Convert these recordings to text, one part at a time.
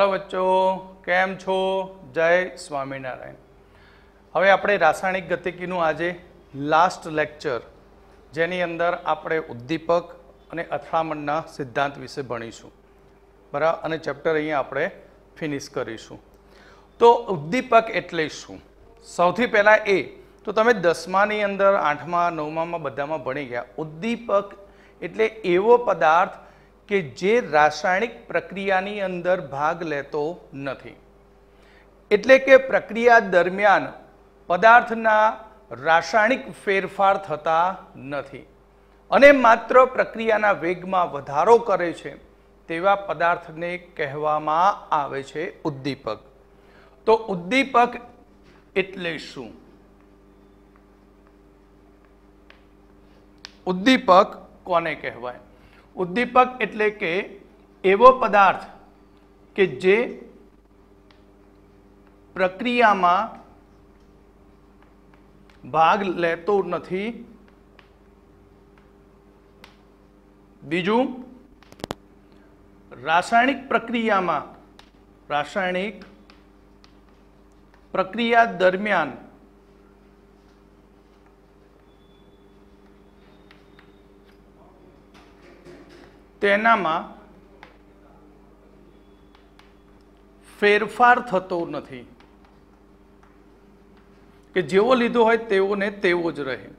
Hello बच्चों, केम छो? जय स्वामीनारायण। हवे आपणे रासायणिक गतिकीनुं आजे लास्ट लेक्चर, जेनी अंदर आपणे उद्दीपक अने અથડામણના सिद्धांत विषे भणीशुं, बराबर। अने चेप्टर अहींया आपणे फिनिश करीशुं। तो उद्दीपक एटले शुं? सौथी पहेला ए तो तमे 10मानी अंदर 8मा 9मामां बधामां भणी गया। उद्दीपक एटले एवो पदार्थ के जे रासायणिक प्रक्रियानी अंदर भाग लेतो नथी, एटले के प्रक्रिया दरमियान पदार्थना रासायणिक फेरफार थता नथी अने मात्र प्रक्रियाना वेगमां वधारो करे छे तेवा पदार्थने कहेवामां आवे छे उद्दीपक। तो उद्दीपक एटले शुं? उद्दीपक कोने कहेवाय? उद्दीपक एटले के एवो पदार्थ के जे प्रक्रिया में भाग लेतो नथी, बीजू रासायणिक प्रक्रिया दरमियान तेनामां फेरफार थतो नथी, के जेवो लीधो होय तेवो ने तेवो ज रहे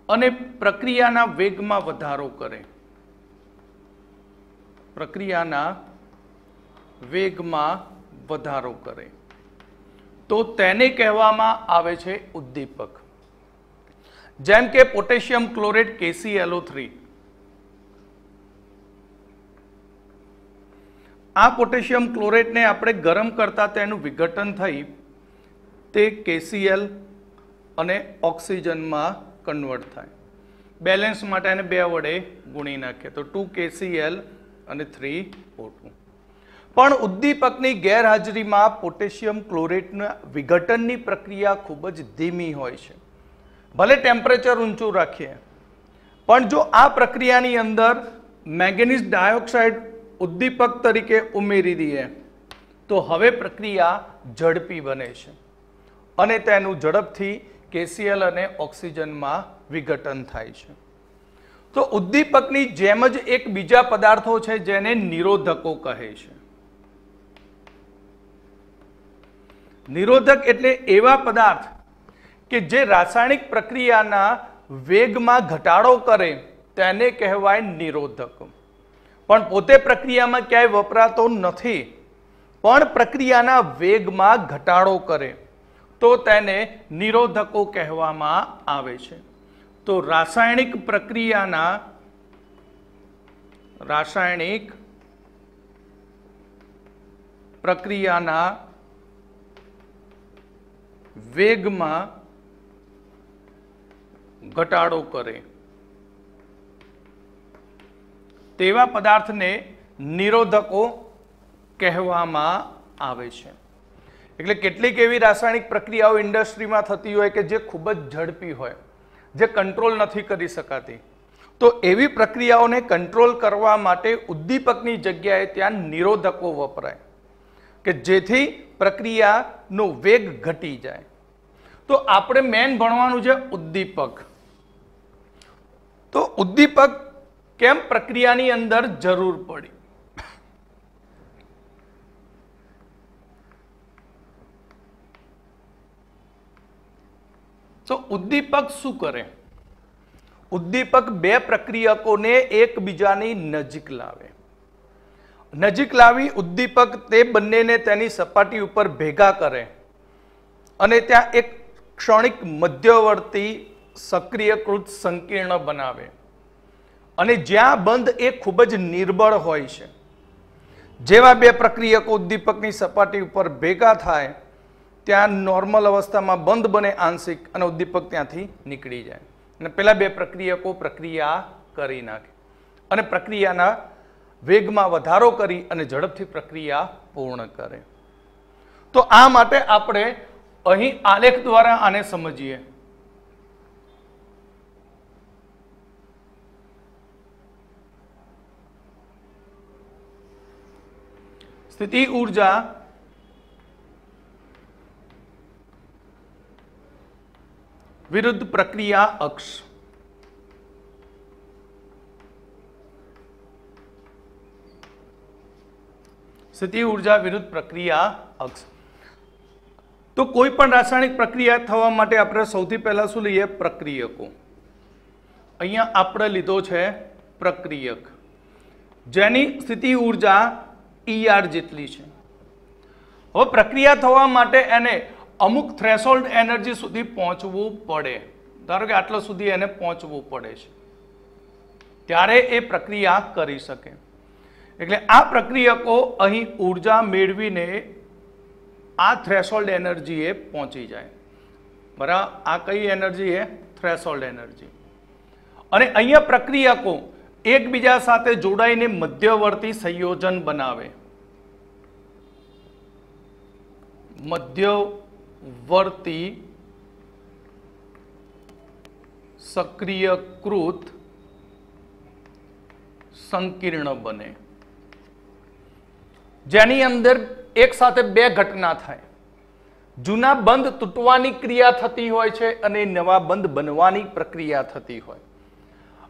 अने प्रक्रियाना वेगमां वधारो करे, प्रक्रियाना वेगमां वधारो करे, तो तेने कहेवामां आवे छे उद्दीपक। जेम के पोटेशियम क्लोरेट KClO3, आ पोटेशियम क्लोरेट ने आपणे गरम करता तेनुं विघटन थई ते KCl अने ऑक्सिजन में कन्वर्ट थाय। बेलेन्स माटे आने 2 वडे गुणी नाखीए तो 2KCl अने 3O2। पण उद्दीपकनी गैरहाजरीमां पोटेशियम क्लोरेटना विघटननी प्रक्रिया खूब ज धीमी होय छे। भले टेम्परेचर ऊंचुं राखीए पण जो आ प्रक्रियानी अंदर मैंगनीज डायोक्साइड उद्दीपक तरीके उमेरी दीए तो हवे प्रक्रिया झड़पी बने छे अने तेनुं झड़पथी KCl अने ऑक्सिजन में विघटन थाय छे। तो उद्दीपकनी जेम ज एक बीजा पदार्थो छे जेने निरोधको कहे छे। निरोधक एटले एवा पदार्थ के जे रासायणिक प्रक्रियाना वेगमां घटाडो करे तेने कहेवाय निरोधक। पण पोते प्रक्रिया में क्या वपरातो नथी, पण प्रक्रियाना वेगमां घटाडो करे तो तेने निरोधको कहेवामां आवे छे। तो रासायणिक प्रक्रियाना वेगमां घटाडो करे तेवा पदार्थने निरोधको कहेवामां आवे छे। એટલે કેટલીક એવી રાસાયણિક પ્રક્રિયાઓ ઇન્ડસ્ટ્રીમાં થતી હોય કે જે ખૂબ જ ઝડપી હોય, જે કંટ્રોલ નથી કરી શકાતી, તો એવી પ્રક્રિયાઓને કંટ્રોલ કરવા માટે ઉદ્દીપકની જગ્યાએ ત્યાં નિરોધકો વપરાય કે જેથી પ્રક્રિયાનો વેગ ઘટી જાય। તો આપણે મેન ભણવાનું છે ઉદ્દીપક। તો ઉદ્દીપક કેમ પ્રક્રિયાની અંદર જરૂર પડી? तो उद्दीपक शू करे? उद्दीपक 2 प्रक्रियकोने एकबीजानी नजीक लावे। नजीक लावी उद्दीपक ते बंनेने तेनी सपाटी उपर भेगा करे अने त्यां एक क्षणिक मध्यवर्ती सक्रियकृत संकीर्ण बनावे अने ज्यां बंध ए खूब ज निर्बळ होय छे, जेवा 2 प्रक्रियको उद्दीपकनी सपाटी उपर भेगा थाय त्या नॉर्मल अवस्था में बंध बने आंशिक अने उद्दीपक त्यांथी निकળી जाए अने पेला 2 प्रक्रियको प्रक्रिया करी नाखे अने प्रक्रियाना वेगमां वधारो करी अने झड़पथी प्रक्रिया पूर्ण करे। तो आ माटे आपणे અહીં આલેખ દ્વારા આને સમજીએ। स्थिति ऊर्जा विरुद्ध प्रक्रिया अक्ष। स्थिति ऊर्जा विरुद्ध प्रक्रिया अक्ष। तो कोईपण रासायणिक प्रक्रिया थवा माटे आपणे सौथी पहेला शुं लईए? प्रक्रियको। अहींया आपणे लीधो छे प्रक्रियक, जेनी स्थिति ऊर्जा ER जेटली छे। हवे प्रक्रिया थवा माटे एने अमुक थ्रेशोल्ड एनर्जी सुधी पहोंचवुं पड़े। धारो के आटला सुधी एने पहोंचवुं पड़े छे, त्यारे ए प्रक्रिया करी शके। एटले आ प्रक्रियको अहीं ऊर्जा मेळवीने आ थ्रेशोल्ड एनर्जी ए पहोंची जाय। बराबर, आ कई एनर्जी है? Threshold energy. अने अहींया प्रक्रियको एकबीजा साथे जोडाईने मध्यवर्ती संयोजन बनावे। मध्यवर्ती सक्रियकृत संकीर्ण बने, जेनी अंदर एक साथे बे घटना थाय। जूना बंध तूटवानी क्रिया थती होय छे अने नवा बंध बनवानी प्रक्रिया थती होय।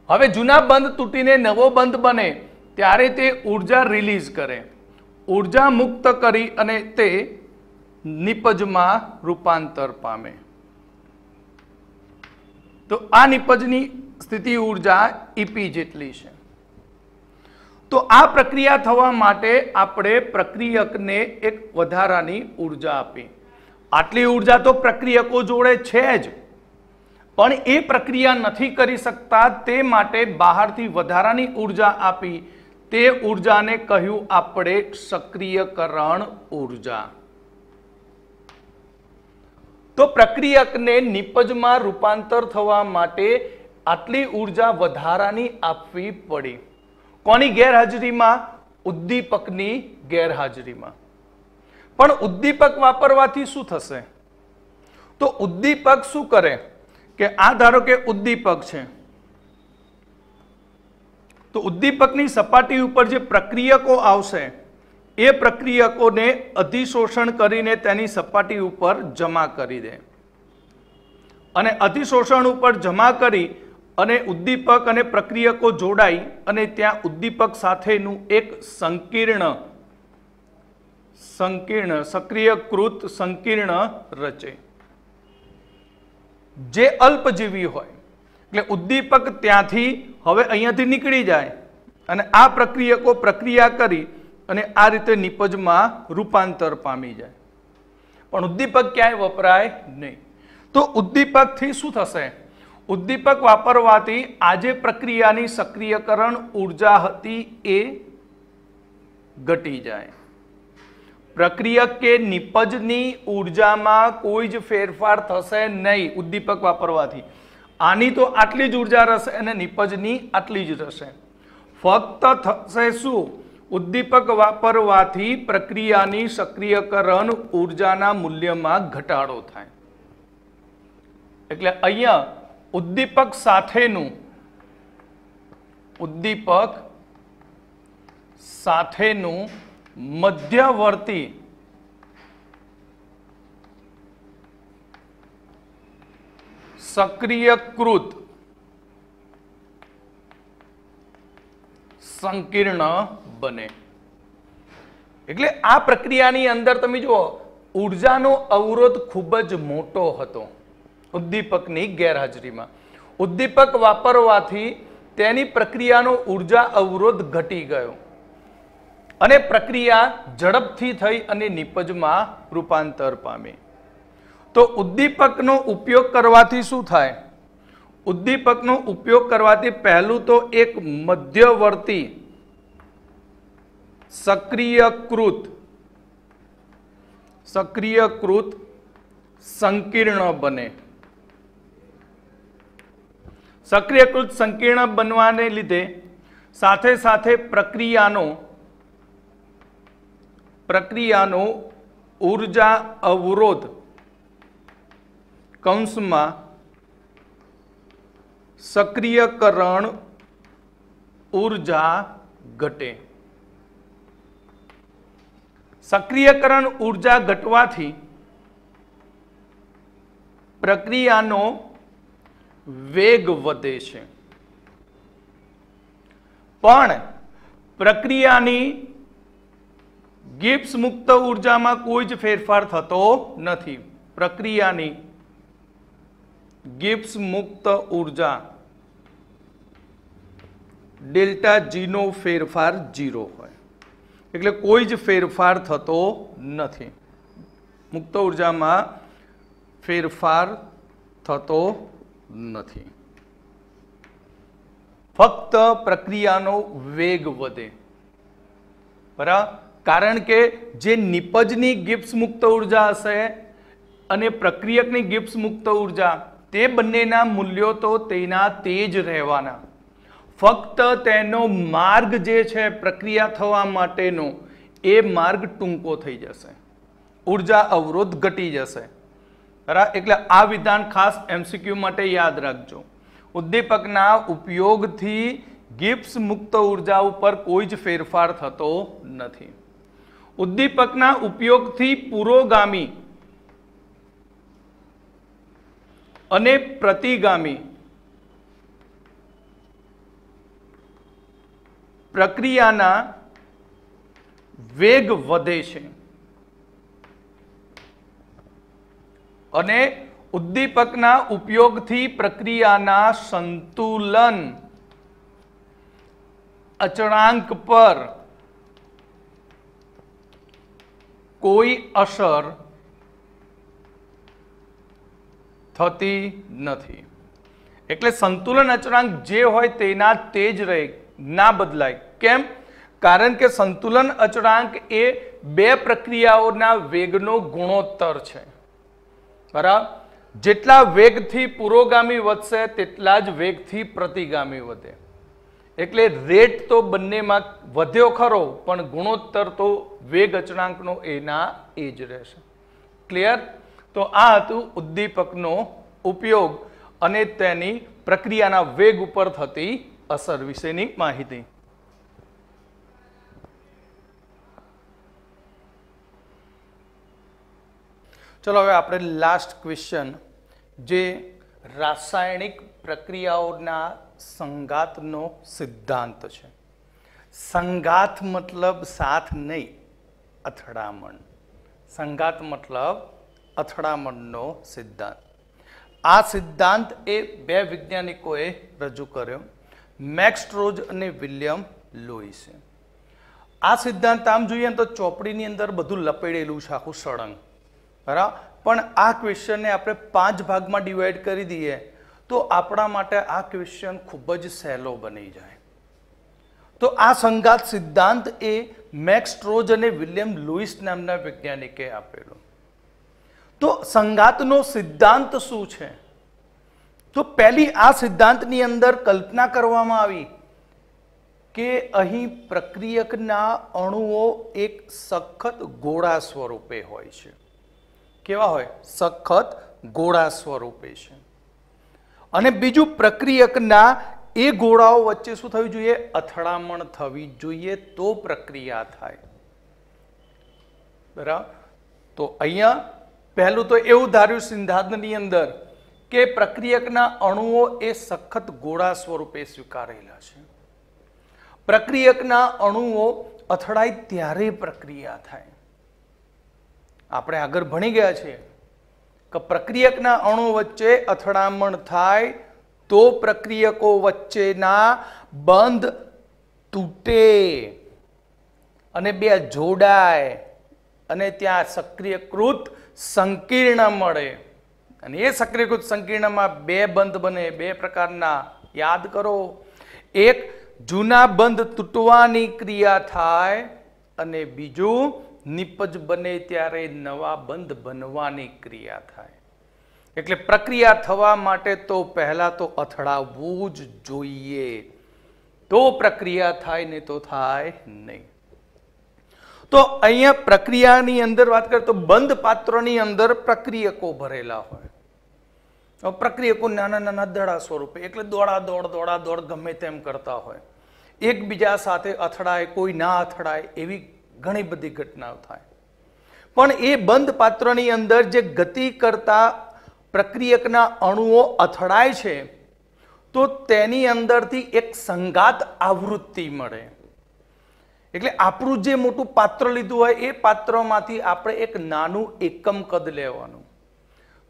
हवे जूना बंध तूटीने नवो बंध बने त्यारे ते ऊर्जा रिलीज करे, ऊर्जा मुक्त करी अने ते निपजमां रूपांतर पामे। तो आ निपजनी स्थिति ऊर्जा EP जेटली छे। तो आ प्रक्रिया थवा माटे आपणे प्रक्रियकने एक वधारानी ऊर्जा आपी। आटली ऊर्जा तो प्रक्रियको जोड़े छे ज, पण ए प्रक्रिया नथी करी सकता, ते माटे बहारथी वधारानी ऊर्जा आपी। ते ऊर्जाने कह्युं आपणे सक्रियकरण ऊर्जा। तो प्रक्रियकने निपजमां रूपांतर थवा माटे आटली ऊर्जा वधारानी आपवी पड़ी। कोनी गैरहाजरीमां? उद्दीपकनी गैरहाजरीमां। पण उद्दीपक वापरवाथी शुं थशे? तो उद्दीपक शुं करे के आ धारो के उद्दीपक छे, तो उद्दीपकनी सपाटी उपर जे प्रक्रियको आवशे ए प्रक्रियकोने अधिशोषण करीने तेनी सपाटी उपर जमा करी दे। अने अधिशोषण उपर जमा करी अने उद्दीपक अने प्रक्रियको जोड़ाई अने त्यां उद्दीपक साथेनुं एक संकीर्ण सक्रियकृत संकीर्ण रचे, जे अल्पजीवी होय। એટલે ઉદ્દીપક ત્યાંથી હવે અહીંયાથી નીકળી જાય અને આ પ્રક્રિયકો પ્રક્રિયા કરી અને આ રીતે નિપજમાં રૂપાંતર પામી જાય, પણ ઉદ્દીપક ક્યાંય વપરાય નહીં। તો ઉદ્દીપકથી શું થશે? ઉદ્દીપક વાપરવાથી આ જે પ્રક્રિયાની સક્રિયકરણ ઊર્જા હતી એ ઘટી જાય। प्रक्रियक के निपजनी ऊर्जा में कोई ज फेरफार थशे नहीं उद्दीपक वापरवाथी। आनी तो आटली ज ऊर्जा रहेशे अने निपजनी आटली ज रहेशे। फक्त थशे शुं? उद्दीपक वापरवाथी प्रक्रियानी सक्रियकरण ऊर्जाना मूल्यमां घटाडो थाय। एटले अहींया उद्दीपक साथेनुं मध्यवर्ती सक्रियकृत संकीर्ण बने। એટલે આ પ્રક્રિયાની અંદર તમે જુઓ ઊર્જાનો અવરોધ ખૂબ જ મોટો હતો ઉદ્દીપકની ગેરહાજરીમાં। ઉદ્દીપક વાપરવાથી તેની પ્રક્રિયાનો ઊર્જા અવરોધ ઘટી ગયો અને પ્રક્રિયા ઝડપથી થઈ અને નિપજમાં રૂપાંતર પામી। તો ઉદ્દીપકનો ઉપયોગ કરવાથી શું થાય? ઉદ્દીપકનો ઉપયોગ કરવાથી પહેલું તો એક મધ્યવર્તી सक्रियकृत संकीर्ण बने। सक्रियकृत संकीर्ण बनवाने लीधे साथे साथे प्रक्रियानो ऊर्जा अवरोध कौंसमां सक्रियकरण ऊर्जा घटे। સક્રિયકરણ ઉર્જા ઘટવાથી પ્રક્રિયાનો વેગ વધે છે, પણ પ્રક્રિયાની ગિબ્સ મુક્ત ઉર્જામાં કોઈ જ ફેરફાર થતો નથી. પ્રક્રિયાની ગિબ્સ મુક્ત ઉર્જા ડેલ્ટા જી નો ફેરફાર 0 હોય, એટલે કોઈ જ ફેરફાર થતો નથી. મુક્ત ઉર્જામાં ફેરફાર થતો નથી, ફક્ત પ્રક્રિયાનો વેગ વધે. બરાબર, કારણ કે જે નિપજની ગિબ્સ મુક્ત ઉર્જા હશે અને પ્રક્રિયકની ગિબ્સ મુક્ત ઉર્જા, તે બંનેના મૂલ્યો તો તેના તે જ રહેવાના, ફક્ત તેનો માર્ગ જે છે પ્રક્રિયા થવા માટેનો એ માર્ગ ટૂંકો થઈ જશે, ઉર્જા અવરોધ ઘટી જશે. બરાબર, એટલે આ વિધાન ખાસ MCQ માટે યાદ રાખજો. ઉદ્દીપકના ઉપયોગથી ગિબ્સ મુક્ત ઉર્જા ઉપર કોઈ જ ફેરફાર થતો નથી. ઉદ્દીપકના ઉપયોગથી પુરોગામી અને પ્રતિગામી પ્રક્રિયાના વેગ વધે છે અને ઉદ્દીપકના ઉપયોગથી પ્રક્રિયાના સંતુલન અચળાંક પર કોઈ અસર થતી નથી. એટલે સંતુલન અચળાંક જે હોય તેના તે જ રહે, ના બદલાય. કેમ? કારણ કે સંતુલન અચળાંક એ બે પ્રક્રિયાઓના વેગનો ગુણોત્તર છે. બરાબર, જેટલા વેગથી પુરોગામી વધશે તેટલા જ વેગથી પ્રતિગામી વધે. એટલે રેટ તો બંનેમાં વધ્યો ખરો, પણ ગુણોત્તર તો વેગ અચળાંકનો એના એ જ રહેશે. ક્લિયર? તો આ હતું ઉદ્દીપકનો ઉપયોગ અને તેની પ્રક્રિયાના વેગ ઉપર થતી અસર વિશેની માહિતી. ચલો હવે આપણે લાસ્ટ ક્વેશ્ચન, જે રાસાયણિક પ્રક્રિયાઓના સંઘાતનો સિદ્ધાંત છે. સંઘાત મતલબ સાથ નહીં, અથડામણ. સંઘાત મતલબ અથડામણનો સિદ્ધાંત. આ સિદ્ધાંત એ બે વૈજ્ઞાનિકોએ રજૂ કર્યો, મેક્સ સ્ટ્રોજ અને વિલિયમ લોઇસે. આ સિદ્ધાંત આમ જોઈએ તો ચોપડીની અંદર બધું લપેડેલું છે, આખું સળંગ. બરાબર, પણ આ ક્વેશ્ચનને આપણે 5 ભાગમાં ડિવાઈડ કરી દઈએ તો આપણા માટે આ ક્વેશ્ચન ખૂબ જ સહેલો બની જાય. તો આ સંઘાત સિદ્ધાંત એ મેક્સ સ્ટ્રોજ અને વિલિયમ લોઇસ નામના વૈજ્ઞાનિકે આપેલો. તો સંઘાતનો સિદ્ધાંત શું છે? તો પહેલી આ સિદ્ધાંતની અંદર કલ્પના કરવામાં આવી કે અહીં પ્રક્રિયકના અણુઓ એક સખત ગોળા સ્વરૂપે હોય છે. કેવા હોય? સખત ગોળા સ્વરૂપે છે. અને બીજું, પ્રક્રિયકના એ ગોળાઓ વચ્ચે શું થવી જોઈએ? અથડામણ થવી જોઈએ, તો પ્રક્રિયા થાય. બરાબર, તો અહીંયા પહેલું તો એવું ધાર્યું સિદ્ધાંતની અંદર કે પ્રક્રિયકના અણુઓ એ સખત ગોળા સ્વરૂપે સ્વીકારેલા છે. પ્રક્રિયકના અણુઓ અથડાય ત્યારે પ્રક્રિયા થાય. આપણે આગળ ભણી ગયા છીએ કે પ્રક્રિયકના અણુ વચ્ચે અથડામણ થાય તો પ્રક્રિયકો વચ્ચેના બંધ તૂટે અને બે જોડાય અને ત્યાં સક્રિયકૃત સંકીર્ણ મળે. અને એ સક્રિયકૃત સંકીર્ણમાં બે બંધ બને, બે પ્રકારના. યાદ કરો, એક જૂના બંધ તૂટવાની ક્રિયા થાય અને બીજું નિપજ બને ત્યારે નવા બંધ બનવાની ક્રિયા થાય. એટલે પ્રક્રિયા થવા માટે તો પહેલા તો અથડાવવું જ જોઈએ, તો પ્રક્રિયા થાય, ને તો થાય નહીં. તો અહીંયા પ્રક્રિયાની અંદર વાત કરીએ તો બંધ પાત્રની અંદર પ્રક્રિયકો ભરેલા હોય. પ્રક્રિયકો નાના નાના દડા સ્વરૂપે, એટલે દોડા દોડ ગમે તેમ કરતા હોય, એકબીજા સાથે અથડાય, કોઈ ના અથડાય, એવી ઘણી બધી ઘટનાઓ થાય. પણ એ બંધ પાત્રની અંદર જે ગતિ કરતા પ્રક્રિયકના અણુઓ અથડાય છે તો તેની અંદરથી એક સંઘાત આવૃત્તિ મળે. એટલે આપણું જે મોટું પાત્ર લીધું હોય એ પાત્રમાંથી આપણે એક નાનું એકમ કદ લેવાનું.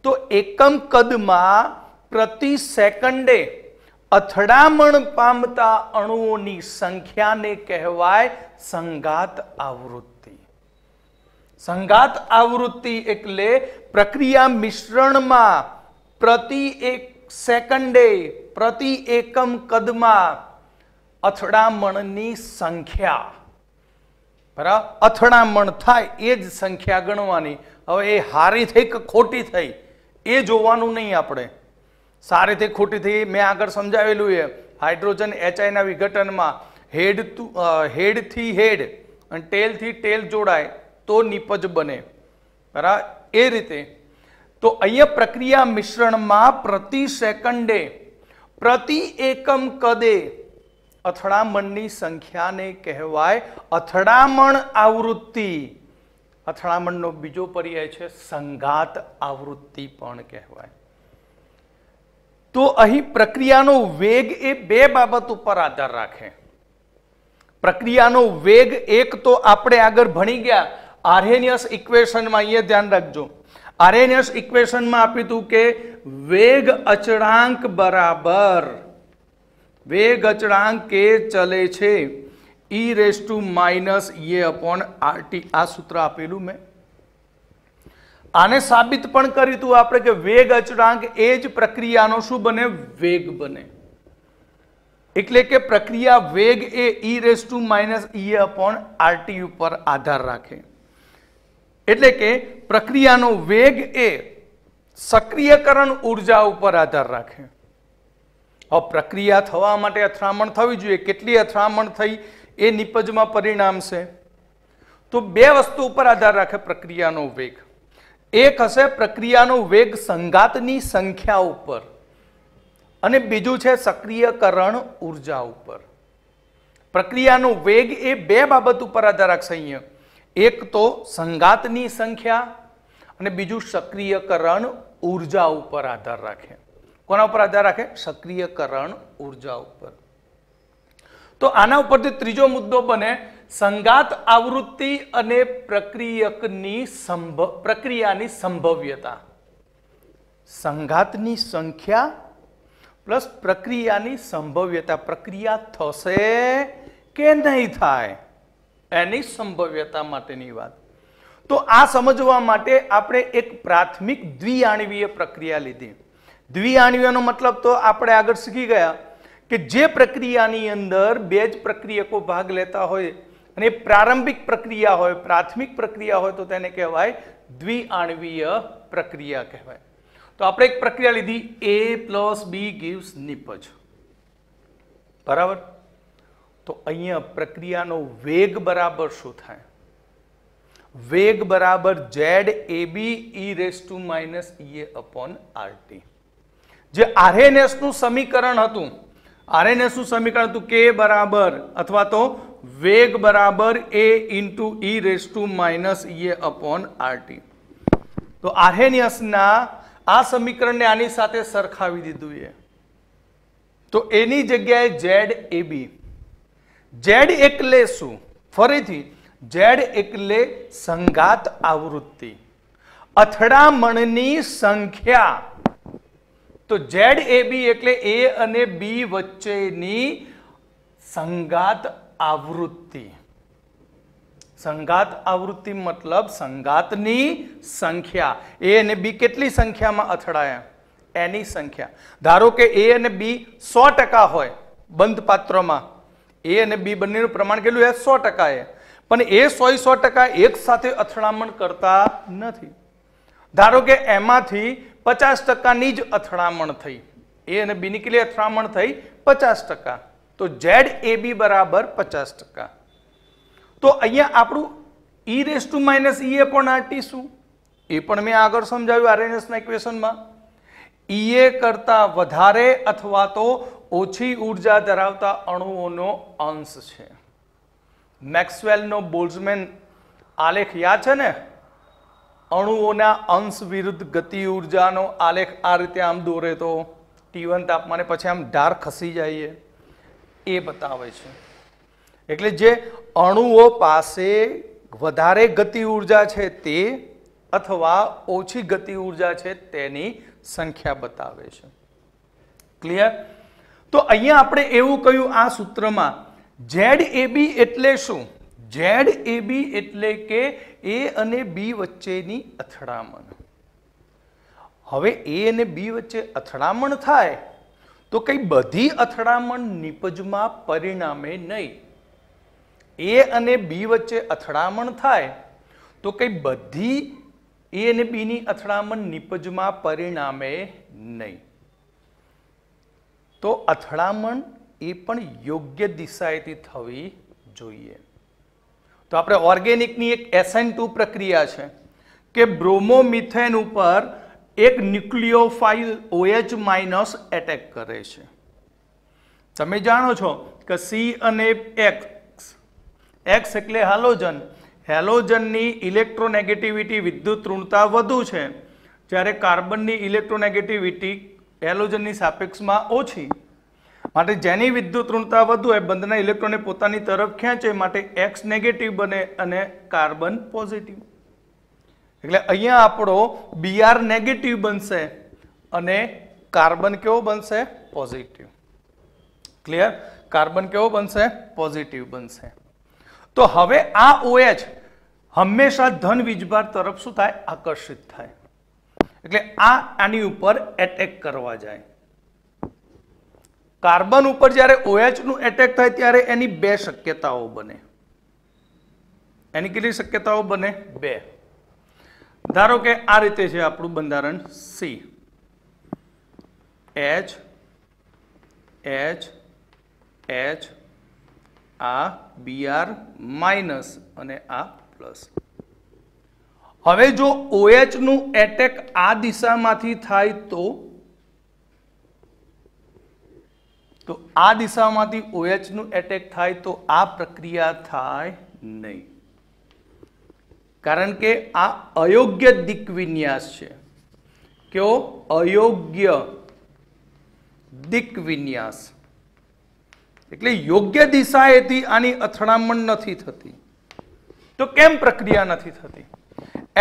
તો એકમ કદમાં પ્રતિ સેકન્ડે અથડામણ પામતા અણુઓની સંખ્યાને કહેવાય સંઘાત આવૃત્તિ. સંઘાત આવૃત્તિ એટલે પ્રક્રિયા મિશ્રણમાં પ્રતિ એક સેકન્ડે પ્રતિ એકમ કદમાં અથડામણની સંખ્યા, બરાબર, અથડામણ થાય એ જ સંખ્યા ગણવાની. હવે એ સારી થઈ કે ખોટી થઈ એ જોવાનું નહીં આપણે. સારી થઈ ખોટી થઈ મેં આગળ સમજાવેલું એ હાઇડ્રોજન HI વિઘટનમાં હેડથી હેડ અને ટેલથી ટેલ જોડાય તો નિપજ બને, બરાબર. એ રીતે તો અહીંયા પ્રક્રિયા મિશ્રણમાં પ્રતિ સેકન્ડે પ્રતિ એકમ કદે અથડામણની સંખ્યાને કહેવાય અથડામણ આવૃત્તિ. અથડામણનો બીજો પર્યાય છે સંઘાત આવૃત્તિ પણ કહેવાય. તો અહીં પ્રક્રિયાનો વેગ એ બે બાબત ઉપર આધાર રાખે. પ્રક્રિયાનો વેગ એક તો આપણે આગળ ભણી ગયા આર્હેનિયસ ઇક્વેશનમાં, અહીંયા ધ્યાન રાખજો. આર્હેનિયસ ઇક્વેશનમાં આપ્યું હતું કે વેગ અચળાંક બરાબર વેગ અચળાંક કે ચલે છે e⁻⁻⁸ આ સૂત્ર આપેલું મેં. આને સાબિત પણ કર્યું હતું આપણે કે વેગ અચળાંક એ જ પ્રક્રિયાનો શું બને? વેગ બને. એટલે કે પ્રક્રિયા વેગ એ e⁻⁻⁸ ઉપર આધાર રાખે. એટલે કે પ્રક્રિયાનો વેગ એ સક્રિયકરણ ઉર્જા ઉપર આધાર રાખે. હવે પ્રક્રિયા થવા માટે અથડામણ થવી જોઈએ. કેટલી અથડામણ થઈ એ નિપજમાં પરિણામશે. તો બે વસ્તુ ઉપર આધાર રાખે પ્રક્રિયાનો વેગ. એક હશે પ્રક્રિયાનો વેગ સંઘાતની સંખ્યા ઉપર અને બીજું છે સક્રિયકરણ ઉર્જા ઉપર. પ્રક્રિયાનો વેગ એ બે બાબત ઉપર આધાર રાખશે અહીંયા. એક તો સંઘાતની સંખ્યા અને બીજું સક્રિયકરણ ઉર્જા ઉપર આધાર રાખે. કોના ઉપર આધાર રાખે? સક્રિયકરણ ઉર્જા ઉપર. તો આના ઉપરથી ત્રીજો મુદ્દો બને સંઘાત આવૃત્તિ અને પ્રક્રિયાની સંભવ્યતા. સંઘાતની સંખ્યા પ્લસ પ્રક્રિયાની સંભવ્યતા. પ્રક્રિયા થશે કે નહીં થાય એની સંભવ્યતા માટેની વાત. તો આ સમજવા માટે આપણે એક પ્રાથમિક દ્વિઆણવીય પ્રક્રિયા લીધી. દ્વિઆણવીયનો મતલબ તો આપણે આગળ શીખી ગયા કે જે પ્રક્રિયાની અંદર બે જ પ્રક્રિયકો ભાગ લેતા હોય અને પ્રારંભિક પ્રક્રિયા હોય, પ્રાથમિક પ્રક્રિયા હોય તો તેને કહેવાય દ્વિઆણવીય પ્રક્રિયા કહેવાય. તો આપણે એક પ્રક્રિયા લીધી A+B gives નિપજ, બરાબર. તો અહીંયા પ્રક્રિયાનો વેગ બરાબર શું થાય? વેગ બરાબર ZAB e⁻⁻⁸. જે આરએનએસ નું સમીકરણ હતું, આરએનએસ નું સમીકરણ હતું કે બરાબર અથવા તો વેગ બરાબર A × e⁻⁻⁸. તો આર્હેનિયસના આ સમીકરણને આની સાથે સરખાવી દીધું છે. તો એની જગ્યાએ ZAB. Z એટલે શું? ફરીથી Z એટલે સંઘાત આવૃત્તિ, અથડામણની સંખ્યા. તો ZAB એટલે A અને B વચ્ચેની સંઘાત આવૃત્તિ. સંઘાત આવૃત્તિ મતલબ સંઘાતની સંખ્યા. A અને B કેટલી સંખ્યામાં અથડાયા એની સંખ્યા. ધારો કે A અને B 100% હોય બંધ પાત્રમાં, A અને B બંનેનું પ્રમાણ કેટલું છે? 100% છે. પણ એ 100% એક સાથે અથડામણ કરતા નથી. ધારો કે એમાંથી 50%ની જ અથડામણ થઈ. A અને B ની કેટલી અથડામણ થઈ? 50%. તો ZAB બરાબર 50%. તો અહીંયા આપણું e⁻⁻⁸ શું? એ પણ મેં આગળ સમજાવ્યું આરએનએસના ઇક્વેશનમાં. EA કરતા વધારે અથવા તો ઓછી ઉર્જા ધરાવતા અણુઓનો અંશ છે. મેક્સવેલનો બોલ્ટ્ઝમેન આલેખ યાદ છે ને? અણુઓના અંશ વિરુદ્ધ ગતિ ઉર્જાનો આલેખ આ રીતે આમ દોરે તો T1 તાપમાને પછી આમ ધાર ખસી જાય એ બતાવે છે. એટલે જે અણુઓ પાસે વધારે ગતિ ઉર્જા છે તે અથવા ઓછી ગતિ ઉર્જા છે તેની સંખ્યા બતાવે છે. ક્લિયર? તો અહીંયા આપણે એવું કહ્યું આ સૂત્રમાં ZAB એટલે શું? ZAB એટલે કે A અને B વચ્ચેની અથડામણ. હવે A અને B વચ્ચે અથડામણ થાય તો કઈ બધી અથડામણ નિપજમાં પરિણામે નહીં. A અને B વચ્ચે અથડામણ થાય તો કઈ બધી A અને B ની અથડામણ નિપજમાં પરિણામે નહીં. તો અથડામણ એ પણ યોગ્ય દિશાએથી થવી જોઈએ. તો આપણે ઓર્ગેનિકની એક SN2 પ્રક્રિયા છે કે બ્રોમોમિથેન ઉપર એક ન્યુક્લિયોફાઇલ OH- એટેક કરે છે. તમે જાણો છો કે C અને X એટલે હેલોજન. હેલોજનની ઇલેક્ટ્રોનેગેટિવિટી વિદ્યુત ઋણતા વધુ છે, જ્યારે કાર્બનની ઇલેક્ટ્રોનેગેટિવિટી હેલોજનની સાપેક્ષમાં ઓછી. માટે જેની વિદ્યુત ઋણતા વધુ હોય બંધના ઇલેક્ટ્રોનને પોતાની તરફ ખેંચે માટે X નેગેટિવ બને અને કાર્બન પોઝિટિવ. એટલે અહીંયા આપણો Br નેગેટિવ બનશે અને કાર્બન કેવો બનશે? પોઝિટિવ. ક્લિયર? કાર્બન કેવો બનશે? પોઝિટિવ બનશે. તો હવે આ OH હંમેશા ધન વીજભાર તરફ શું થાય? આકર્ષિત થાય. એટલે આની ઉપર એટેક કરવા જાય. કાર્બન ઉપર જ્યારે OH નું એટેક થાય ત્યારે એની બે શક્યતાઓ બને. એની કેટલી શક્યતાઓ બને? બે. ધારો કે આ રીતે છે આપણું બંધારણ C, H H H આ Br માઇનસ અને આ પ્લસ. હવે જો OH નું એટેક આ દિશામાંથી થાય તો આ દિશામાંથી OH નું એટેક થાય તો આ પ્રક્રિયા થાય નહીં, કારણ કે આ અયોગ્ય દિક વિન્યાસ છે. કેવો? અયોગ્ય દિક વિન્યાસ. એટલે યોગ્ય દિશાએથી આની અથડામણ નથી થતી. તો કેમ પ્રક્રિયા નથી થતી?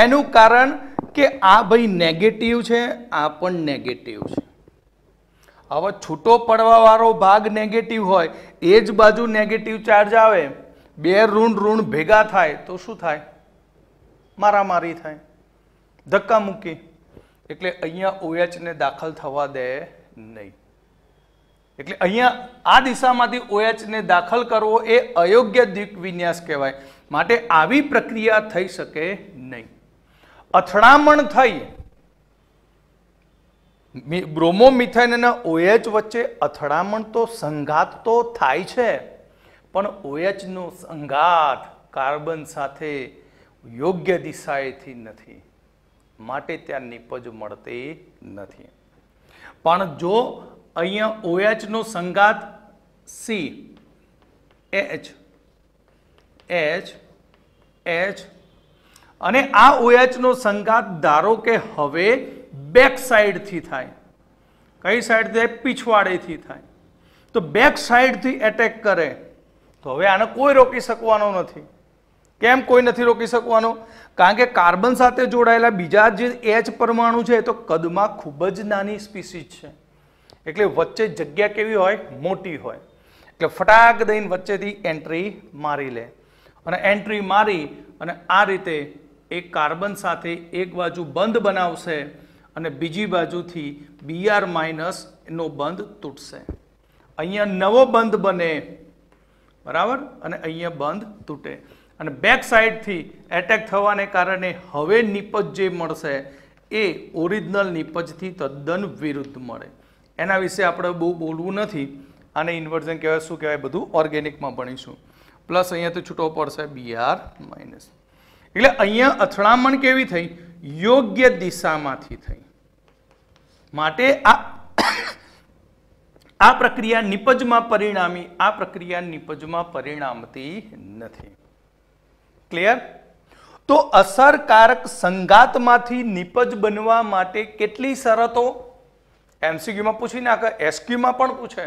એનું કારણ કે આ ભાઈ નેગેટિવ છે, આ પણ નેગેટિવ છે. હવે છૂટો પડવા વાળો ભાગ નેગેટિવ હોય, એ જ બાજુ નેગેટિવ ચાર્જ આવે, બે ઋણ ઋણ ભેગા થાય તો શું થાય? મારામારી થાય, ધક્કા મૂકી. એટલે અહીંયા OH ને દાખલ થવા દે નહીં. એટલે અહીંયા આ દિશામાંથી OH ને દાખલ કરવો એ અયોગ્ય દિક વિન્યાસ કહેવાય. માટે આવી પ્રક્રિયા થઈ શકે નહીં. અથડામણ થઈ બ્રોમોમિથેન અને OH વચ્ચે અથડામણ તો સંઘાત તો થાય છે, પણ OH નો સંઘાત કાર્બન સાથે યોગ્ય દિશાએથી નથી, માટે ત્યાં નિપજ મળતી નથી. પણ જો અહીંયા OH નો સંઘાત C H H H અને આ OH નો સંઘાત ધારો કે હવે બેક સાઈડથી થાય. કઈ સાઈડથી? પીછવાડેથી થાય. તો બેક સાઈડથી એટેક કરે તો હવે આને કોઈ રોકી શકવાનો નથી. કેમ કોઈ નથી રોકી શકવાનો? કારણ કે કાર્બન સાથે જોડાયેલા બીજા જે H પરમાણુ છે તો કદમાં ખૂબ જ નાની સ્પીસીસ છે. એટલે વચ્ચે જગ્યા કેવી હોય? મોટી હોય. એટલે ફટાક દઈને વચ્ચેથી એન્ટ્રી મારી લે અને એન્ટ્રી મારી અને આ રીતે એક કાર્બન સાથે એક બાજુ બંધ બનાવશે અને બીજી બાજુથી Br માઇનસ નો બંધ તૂટશે. અહીંયા નવો બંધ બને, બરાબર, અને અહીંયા બંધ તૂટે અને બેક સાઈડથી એટેક થવાને કારણે હવે નિપજ જે મળશે એ ઓરિજિનલ નિપજથી તદ્દન વિરુદ્ધ મળે. એના વિશે આપણે બહુ બોલવું નથી. આને ઇન્વર્ઝન કહેવાય. શું કહેવાય? બધું ઓર્ગેનિકમાં ભણીશું. પ્લસ અહીંયાથી છૂટો પડશે Br માઇનસ. એટલે અહીંયા અથડામણ કેવી થઈ? યોગ્ય દિશામાંથી થઈ. માટે આ પ્રક્રિયા નિપજમાં પરિણામી, આ પ્રક્રિયા નિપજમાં પરિણામતી નથી. ક્લિયર? તો અસરકારક સંગાતમાંથી નિપજ બનવા માટે કેટલી શરતો? એમસીક્યુમાં પૂછી નાખે, એસક્યુમાં પણ પૂછે.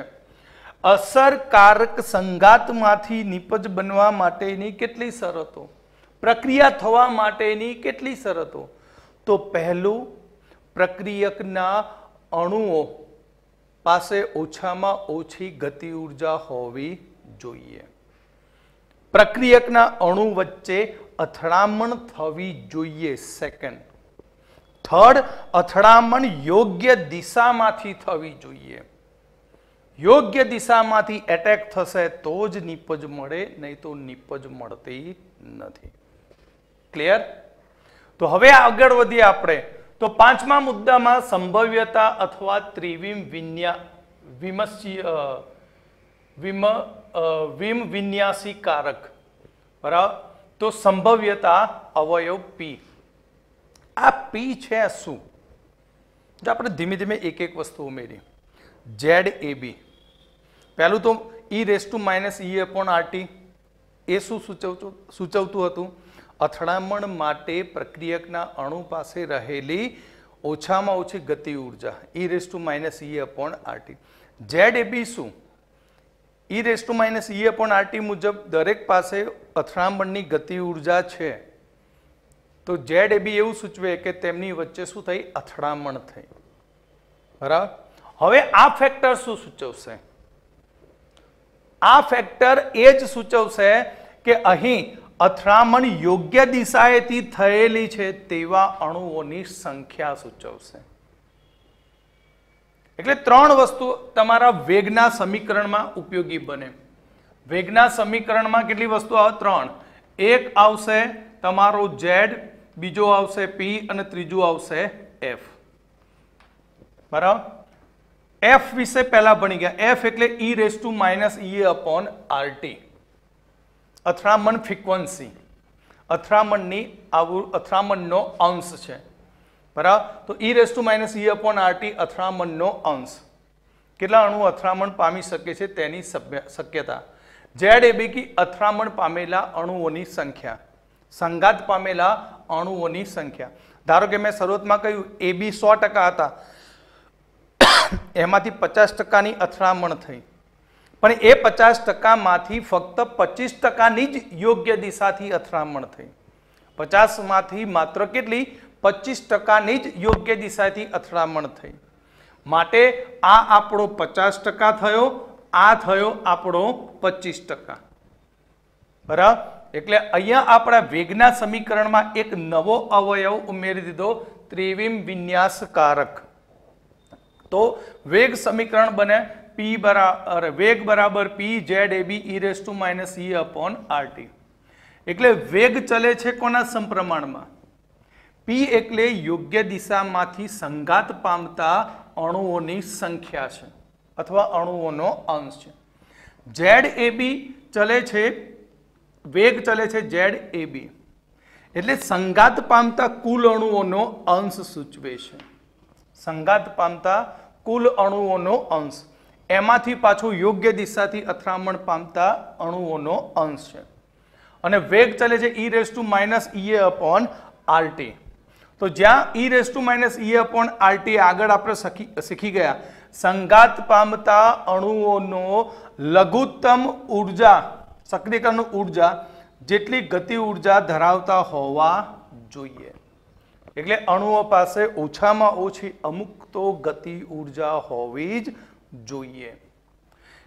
અસરકારક સંગાતમાંથી નિપજ બનવા માટેની કેટલી શરતો? પ્રક્રિયા થવા માટેની કેટલી શરતો? તો પહેલું, પ્રક્રિયકના અણુઓ પાસે ઓછામાં ઓછી ગતિ ઉર્જા હોવી જોઈએ. પ્રક્રિયકના અણુ વચ્ચે અથડામણ થવી જોઈએ. સેકન્ડ. થર્ડ, અથડામણ યોગ્ય દિશામાંથી થવી જોઈએ. યોગ્ય દિશામાંથી એટેક થશે તો જ નિપજ મળે, નહીં તો નિપજ મળતી નથી. ક્લિયર? તો હવે આગળ વધીએ આપણે. તો પાંચમા મુદ્દામાં સંભવ્યતા અથવા ત્રિવિમ વિન્યાસી કારક. બરાબર? તો સંભવ્યતા અવયવ પી. આ પી છે શું? જો આપણે ધીમે ધીમે એક એક વસ્તુ ઉમેરી. ઝેડ એ બી, પહેલું તો e⁻e/RT. એ શું સૂચવતું હતું? અથડામણ માટે પ્રક્રિયકના અણુ પાસે રહેલી ઓછામાં ઓછી ગતિ ઉર્જા e⁻e/RT. ઝેડ એ બી શું? e⁻e/RT મુજબ દરેક પાસે અથડામણની ગતિ ઉર્જા છે. તો ઝેડ એ બી એવું સૂચવે કે તેમની વચ્ચે શું થઈ? અથડામણ થઈ. બરાબર? હવે આ ફેક્ટર શું સૂચવશે? આ ફેક્ટર એ જ સૂચવશે કે અહીં અથડામણ યોગ્ય દિશાએથી થયેલી છે તેવા અણુઓની સંખ્યા સૂચવશે. એટલે ત્રણ વસ્તુ તમારા વેગના સમીકરણમાં ઉપયોગી બને. વેગના સમીકરણમાં કેટલી વસ્તુ આવે? ત્રણ. એક આવશે તમારો ઝેડ, બીજો આવશે પી અને ત્રીજું આવશે એફ. બરાબર? એફ વિશે પહેલા ભણી ગયા. એફ એટલે e⁻e/RT. અથડામણ ફ્રીક્વન્સી, અથડામણનો અંશ છે. બરાબર? તો e⁻e/RT અથડામણનો અંશ. કેટલા અણુ અથડામણ પામી શકે છે તેની શક્યતા. ઝેડ એ બી અથડામણ પામેલા અણુઓની સંખ્યા, સંઘાત પામેલા અણુઓની સંખ્યા. ધારો કે મેં શરૂઆતમાં કહ્યું એ બી 100% હતા, એમાંથી 50%ની અથડામણ થઈ, પણ એ 50%માંથી ફક્ત 25%ની જ યોગ્ય દિશાથી અથડામણ થઈ. 50માંથી માત્ર કેટલી? 25%ની જ યોગ્ય દિશાથી અથડામણ થઈ. માટે આ આપણો 50% થયો, આ થયો આપણો 25%. બરાબર? એટલે અહીંયા આપણા વેગના સમીકરણમાં એક નવો અવયવ ઉમેરી દીધો, ત્રિવિમ વિન્યાસકારક. તો વેગ સમીકરણ બને વેગ બરાબર P ZAB e⁻e/RT. એટલે વેગ ચલે છે કોના સમપ્રમાણમાં? P એટલે યોગ્ય દિશામાંથી સંઘાત પામતા અણુઓની સંખ્યા છે અથવા અણુઓનો અંશ છે. ZAB ચલે છે, વેગ ચલે છે ZAB એટલે સંઘાત પામતા કુલ અણુઓનો અંશ સૂચવે છે. સંઘાત પામતા કુલ અણુઓનો અંશ, એમાંથી પાછું યોગ્ય દિશાથી અથડામણ પામતા અણુઓનો અંશ છે. અને વેગ ચલે છે e⁻e/RT. તો જ્યાં e⁻e/RT આગળ આપણે શીખી ગયા, સંઘાત પામતા અણુઓનો લઘુત્તમ ઉર્જા, સક્રિયકરણ ઉર્જા જેટલી ગતિ ઉર્જા ધરાવતા હોવા જોઈએ. એટલે અણુઓ પાસે ઓછામાં ઓછી અમુક તો ગતિ ઉર્જા હોવી જ જોઈએ.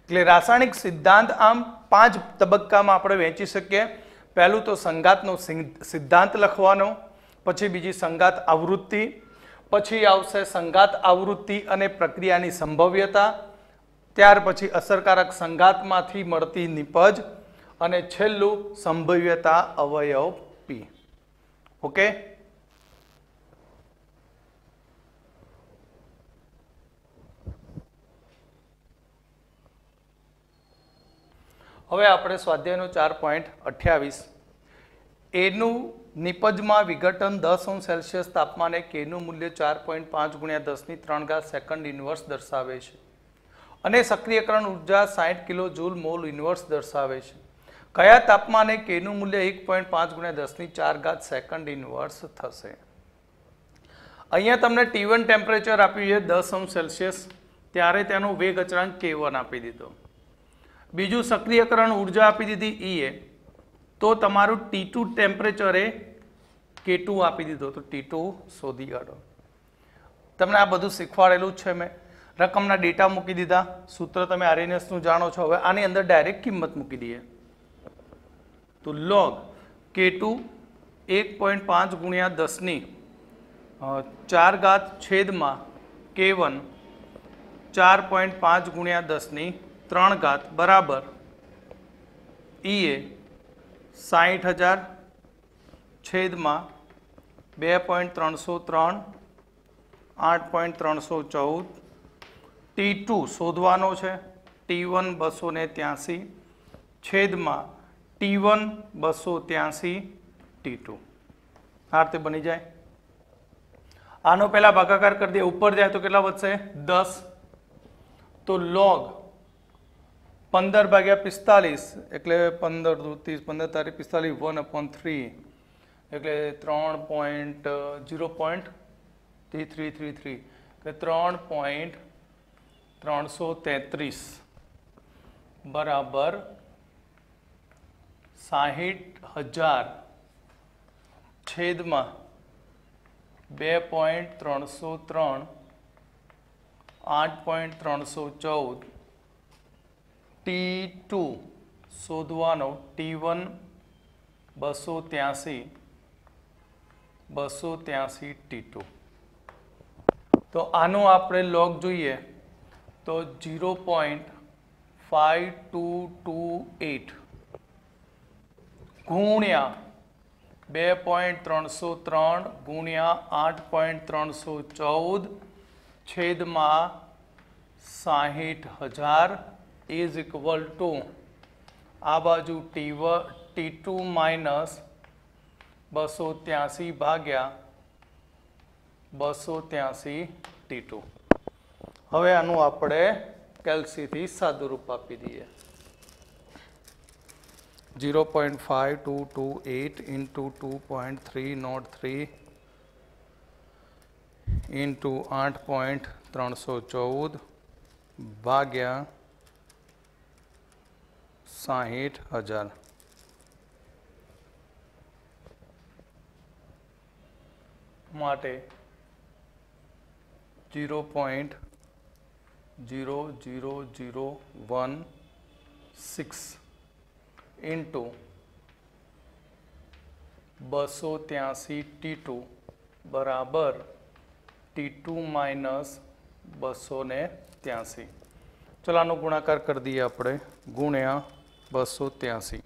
એટલે રાસાયણિક સિદ્ધાંત આમ 5 તબક્કામાં આપણે વહેંચી શકીએ. પહેલું તો સંઘાતનો સિદ્ધાંત લખવાનો, પછી બીજી સંઘાત આવૃત્તિ, પછી આવશે સંઘાત આવૃત્તિ અને પ્રક્રિયાની સંભવ્યતા, ત્યાર પછી અસરકારક સંઘાતમાંથી મળતી નિપજ, અને છેલ્લું સંભવ્યતા અવયવ પી. ઓકે? હવે આપણે સ્વાધ્યાયનો 4.28 એનું નિપજમાં વિઘટન 10°C તાપમાને કેનું મૂલ્ય 4.5 × 10⁻³ સેકન્ડ ઇન્વર્સ દર્શાવે છે અને સક્રિયકરણ ઉર્જા 60 kJ મોલ ઇન્વર્સ દર્શાવે છે. કયા તાપમાને કેનું મૂલ્ય 1.5 ગુણ્યા 10⁴ સેકન્ડ ઇનવર્સ થશે? અહીંયા તમને T1 ટેમ્પરેચર આપ્યું છે 10°C, ત્યારે તેનો વેગ અચળાંક K1 આપી દીધો. બીજું સક્રિયકરણ ઉર્જા આપી દીધી EA, તો તમારું T2 ટેમ્પરેચર એ K2 આપી દીધો, તો T2 શોધી કાઢો. તમને આ બધું શીખવાડેલું જ છે મેં. રકમના ડેટા મૂકી દીધા, સૂત્ર તમે આરએનએસનું જાણો છો. હવે આની અંદર ડાયરેક્ટ કિંમત મૂકી દઈએ. તો log K2 1.5 ગુણ્યા 10⁴ છેદમાં K1 4.5 ગુણ્યા 10⁻³ બરાબર EA 60,000 છેદમાં 2.303 8.314. T2 શોધવાનો છે, T1 283 છેદમાં T1 283 T2. આ રીતે બની જાય. આનો પહેલા ભાગાકાર કરી દે, ઉપર જાય તો કેટલા વધશે? 10. તો log 15/45 એટલે 15 દુ 30, 15 તારી 45 1/3 એટલે 3.0.3333 એટલે 3.333 બરાબર 60,000 છેદમાં 2.303 8.314. T2 શોધવાનો, T1 283 T2. તો આનો આપણે log જોઈએ તો 0.5228 ગુણ્યા 2.303 ગુણ્યા 8.314 છેદમાં 60,000 ઇઝ ઇક્વલ ટુ આ બાજુ T2 માઇનસ 283 ભાગ્યા 283 T2. હવે આનું આપણે કેલ્સીથી સાદુરૂપ આપી દઈએ. 0.5228 into 2.303 into 8.314 ભાગ્યા 60,000 માટે 0.00016 into 283 T2 બરાબર T2 માઇનસ 283. ચલો આનો ગુણાકાર કરી દઈએ આપણે, ગુણ્યા 283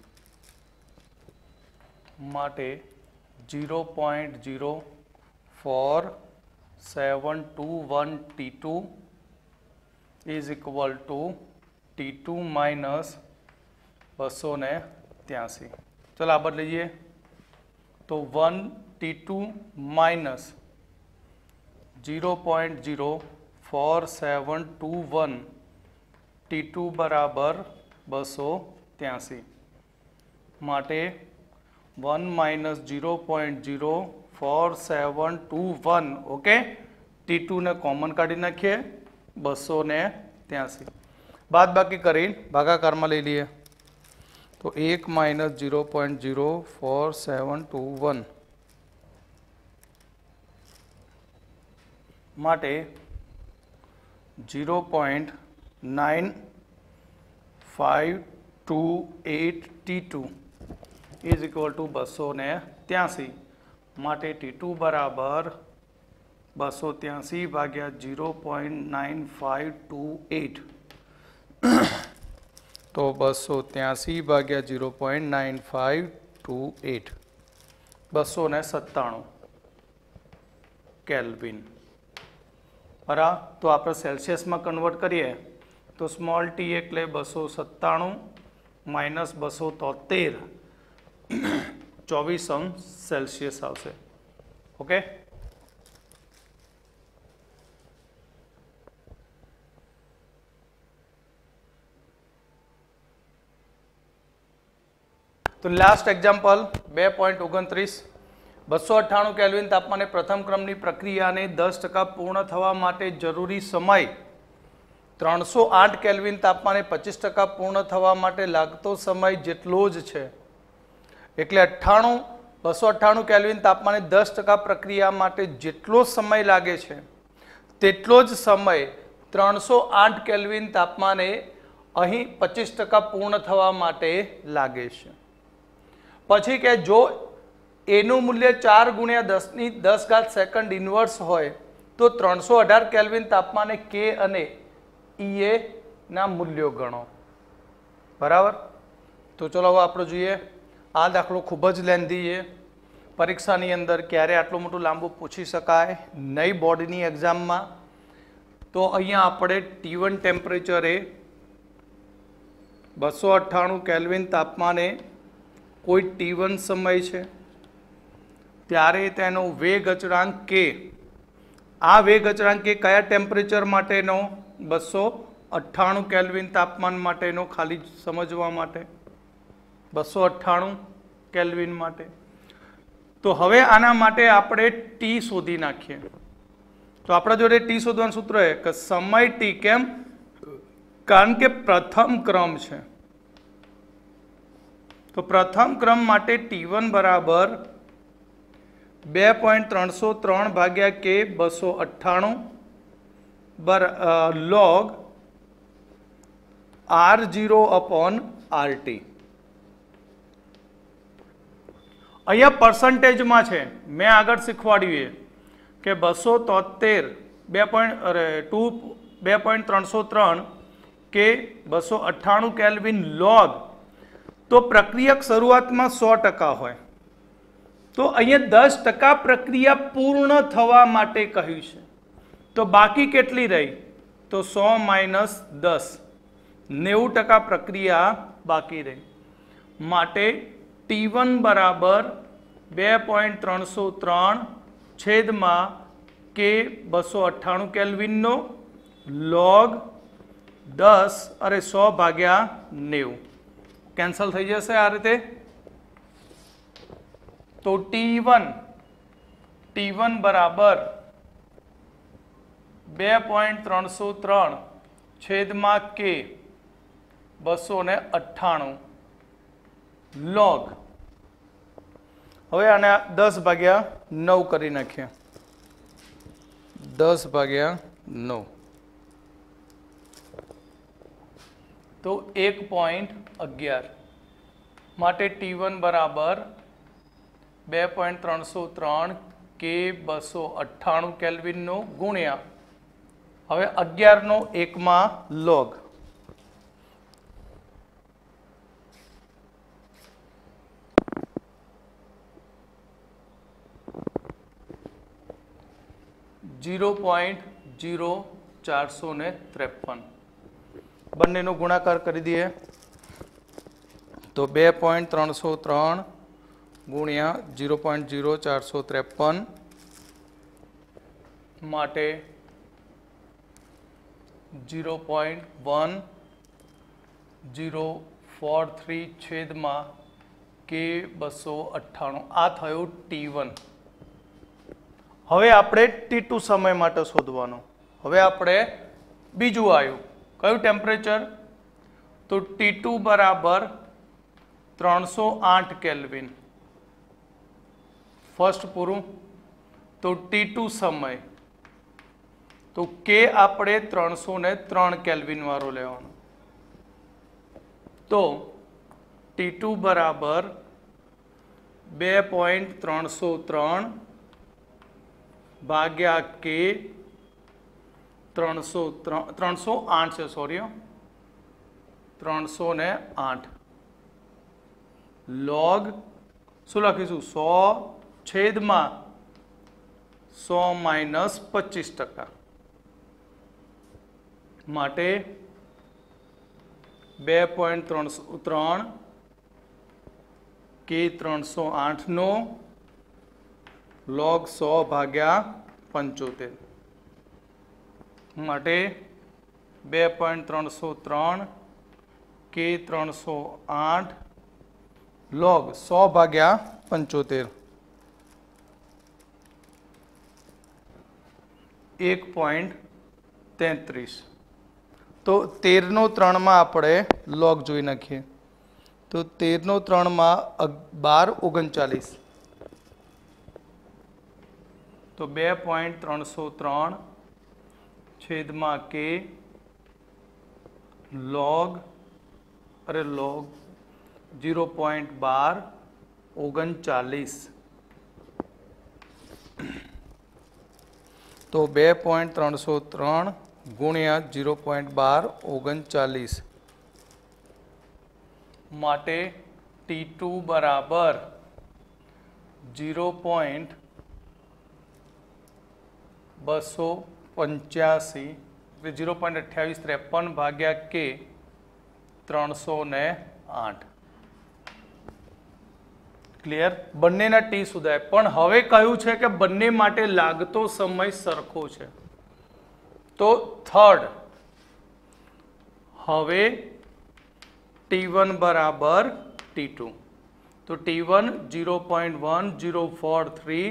માટે 0.04721 T2 is equal to T2 minus 283. ચલો આ બદલી લઈએ તો 1 T2 માઇનસ 0.04721 T2 બરાબર 283 માટે 1 માઇનસ 0.04721. ઓકે, T2 ને કોમન કાઢી નાખીએ, 283 બાદ બાકી કરી ભાગાકારમાં લઈ લઈએ તો 1 માઇનસ 0.04721 માટે 0.9528 T2 ઇઝ ઇક્વલ ટુ 283 માટે T2 બરાબર 283 ભાગ્યા 0.9528 તો 283 ભાગ્યા 0.9528 297 કેલ્વિન. બરાબર, તો આપણે સેલ્સિયસમાં કન્વર્ટ કરીએ તો સ્મોલ ટી એટલે 297 માઇનસ 273 24° આવશે. ઓકે, तो लास्ट एग्जाम्पल 2.29 298 केल्विन तापमाने प्रथम क्रमनी प्रक्रियाने 10% पूर्ण थवा माटे जरूरी समय 308 केल्विन तापमाने 25% पूर्ण थवा माटे लागतो समय जेटलो ज छे। एटले 298 केल्विन तापमाने 10% प्रक्रिया माटे जेटलो समय लागे छे तेटलो ज समय 308 केल्विन तापमाने अहीं 25% पूर्ण थवा माटे लागे छे। पछी के जो एनु मूल्य 4 × 10⁻10 सेकंड इनवर्स होय तो 318 केल्विन तापमाने के अने ईए ना मूल्यों गणो। बराबर। तो चलो हवे आपणे जोईए। आ दाखलो खूब ज लेंधी है, परीक्षानी अंदर क्यारे आटलुं मोटुं लांबू पूछी शकाय नहीं बोर्डनी एक्जाम में। तो अहींया आपणे T1 टेम्परेचरे 298 केल्विन तापमाने कोई T1 समय है त्यारे तेनो वेग अचळांक के, आ वेग अचळांक के कया टेम्परेचर माटेनो 298 केल्विन तापमान माटेनो, खाली समजवा माटे 298 केल्विन माटे। तो हवे आना माटे आपणे टी शोधी नाखीए। तो आपणा जोडे टी शोधवानुं सूत्र है कि समय टी केम, कारण के प्रथम क्रम है। तो प्रथम क्रम माटे T1 बराबर 2.303 भाग्या के 298 log R0/RT। अहींया परसेंटेज में है, मैं आगळ शीखवाड्युं के 273 2.303 के 298 केल्विन लॉग तो प्रक्रिया शुरुआत में 100% होय तो अहींया 10% प्रक्रिया पूर्ण थवा माटे कह्युं छे। तो बाकी केटली रही तो 100 - 10 90% प्रक्रिया बाकी रही। माटे T1 बराबर 2.303 छेद में के 298 केल्विन नो लॉग 10 अरे 100 भाग्या 90 कैंसल थई जशे आ रीते। तो T1 बराबर 2.303 छेद में के 298 लॉग, हवे आने 10 भाग्या 9 करी नाखीए। 10 भाग्या 9 तो 1.11 माटे T1 बराबर 2.303 के 298 केल्विन नो गुण्या हवे 11 नो 1 में लॉग .0453 बने गुणाकार कर दिए तो 2.303 गुणिया 0.0453 माटे 0.1043 छेद में के 298 आ थयो T1। हवे आपणे T2 समय माटे शोधवानो। हवे आपणे बीजू आव्युं कयुं टेम्परेचर तो T2 बराबर 308 केल्विन फर्स्ट पूरू। तो T2 समय तो के आपणे 303 केल्विन वाळो लेवानो। तो T2 बराबर 2.303 भाग्या के 308 છે સોરી 308 log શું લખીશું 100 છેદમાં 100 - 25% માટે 2.303 કે 308 નો log 100 ભાગ્યા 75 માટે 2.303 કે 308 log 100 ભાગ્યા 75 1.33 તો 13 નો 3 માં આપણે log જોઈ નાખીએ તો 13 નો 3 માં 12 39 તો 2.303 છેદમાં k log 0.1239 તો 2.303 ગુણ્યા 0.1239 માટે T2 બરાબર 0.285 0.2853 ભાગ્યા k 308 ક્લિયર બંનેના ટી સુધાય પણ હવે કહ્યું છે કે બંને માટે લાગતો સમય સરખો છે તો થર્ડ હવે T1 બરાબર T2 તો T1 0.1043